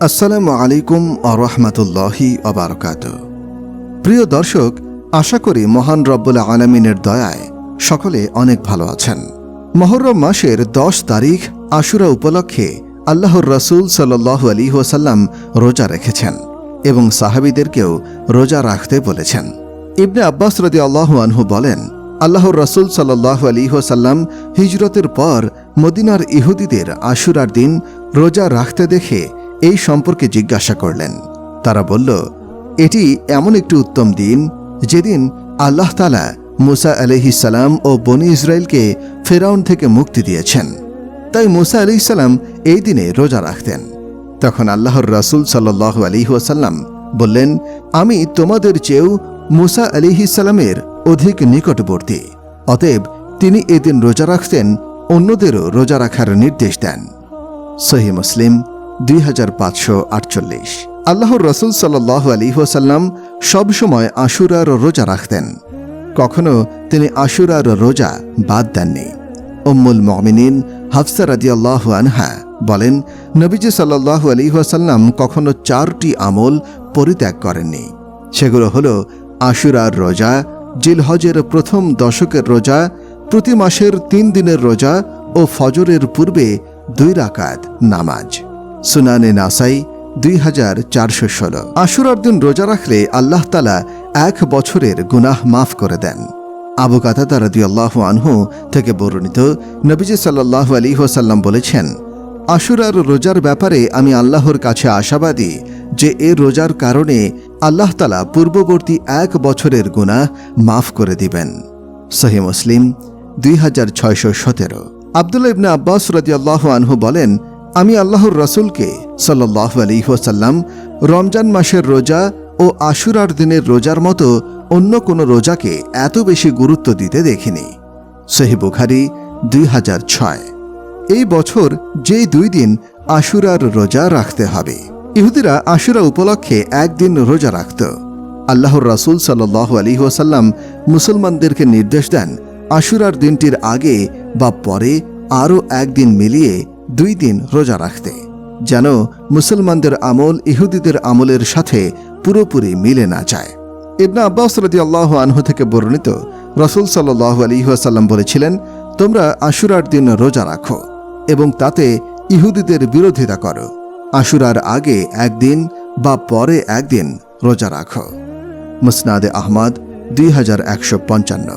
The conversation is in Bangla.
আসসালামু আলাইকুম আরহামাতুল্লাহি ওয়াবারাকাতুহু। প্রিয় দর্শক, আশা করি মহান রব্বুল আলামিনের দয়ায় সকলে অনেক ভালো আছেন। মুহররম মাসের 10 তারিখ আশুরা উপলক্ষে আল্লাহর রাসূল সাল্লাল্লাহু আলাইহি ওয়াসাল্লাম রোজা রেখেছেন এবং সাহাবীদেরকেও রোজা রাখতে বলেছেন। ইবনে আব্বাস রাদিয়াল্লাহু আনহু বলেন, আল্লাহর রাসূল সাল্লাল্লাহু আলাইহি ওয়াসাল্লাম হিজরতের পর মদিনার ইহুদিদের আশুরার দিন রোজা রাখতে দেখে এই সম্পর্কে জিজ্ঞাসা করলেন। তারা বলল, এটি এমন একটি উত্তম দিন যেদিন আল্লাহ তাআলা মূসা আলাইহিস সালাম ও বনী ইসরাইলকে ফেরাউন থেকে মুক্তি দিয়েছেন, তাই মূসা আলাইহিস সালাম এই দিনে রোজা রাখতেন। তখন আল্লাহর রাসূল সাল্লাল্লাহু আলাইহি ওয়াসাল্লাম বললেন, আমি তোমাদের চেয়েও মূসা আলাইহিস সালামের অধিক নিকটবর্তী, অতএব তিনি এদিন রোজা রাখতেন, অন্যদেরও রোজা রাখার নির্দেশ দেন। সহিহ মুসলিম 2548। আল্লাহর রাসূল সাল্লাল্লাহু আলাইহি ওয়াসাল্লাম সবসময় আশুরার রোজা রাখতেন, কখনো তিনি আশুরার রোজা বাদ দেননি। উম্মুল মুমিনিন হাফসা রাদিয়াল্লাহু আনহা বলেন, নবীজি সাল্লাল্লাহু আলাইহি ওয়াসাল্লাম কখনো 4টি আমল পরিত্যাগ করেননি। সেগুলো হলো আশুরার রোজা, জিলহজের প্রথম দশকের রোজা, প্রতি মাসের 3 দিনের রোজা ও ফজরের পূর্বে 2 রাকাত নামাজ। সুনানে নাসাই 2416। আশুরার দিন রোজা রাখলে আল্লাহ তাআলা 1 বছরের গুনাহ মাফ করে দেন। আবু কাতাদা রাদিয়াল্লাহু আনহু থেকে বর্ণিত, নবীজি সাল্লাল্লাহু আলাইহি ওয়াসাল্লাম বলেছেন, আশুরার রোজার ব্যাপারে আমি আল্লাহর কাছে আশাবাদী যে এ রোজার কারণে আল্লাহ তাআলা পূর্ববর্তী 1 বছরের গুনাহ মাফ করে দিবেন। সহিহ মুসলিম 2617। আব্দুল্লাহ ইবনে আব্বাস রাদিয়াল্লাহু আনহু বলেন, আমি আল্লাহর রাসূলকে সাল্লাল্লাহু আলাইহি ওয়াসাল্লাম রমজান মাসের রোজা ও আশুরার দিনের রোজার মতো অন্য কোনো রোজাকে এত বেশি গুরুত্ব দিতে দেখিনি। সহিহ বুখারী 2006। এই বছর যেই 2 দিন আশুরার রোজা রাখতে হবে। ইহুদিরা আশুরা উপলক্ষে 1 দিন রোজা রাখত। আল্লাহর রাসূল সাল্লাল্লাহু আলাইহি ওয়াসাল্লাম মুসলমানদেরকে নির্দেশ দেন, আশুরার দিনটির আগে বা পরে আরও 1 দিন মিলিয়ে 2 দিন রোজা রাখতে, যেন মুসলমানদের আমল ইহুদিদের আমলের সাথে পুরোপুরি মিলে না যায়। ইবনে আব্বাস রাদিয়াল্লাহু আনহু থেকে বর্ণিত, রাসূল সাল্লাল্লাহু আলাইহি ওয়াসাল্লাম বলেছিলেন, তোমরা আশুরার দিন রোজা রাখো এবং তাতে ইহুদিদের বিরোধিতা করো। আশুরার আগে 1 দিন বা পরে 1 দিন রোজা রাখো। মুসনাদে আহমদ 2155।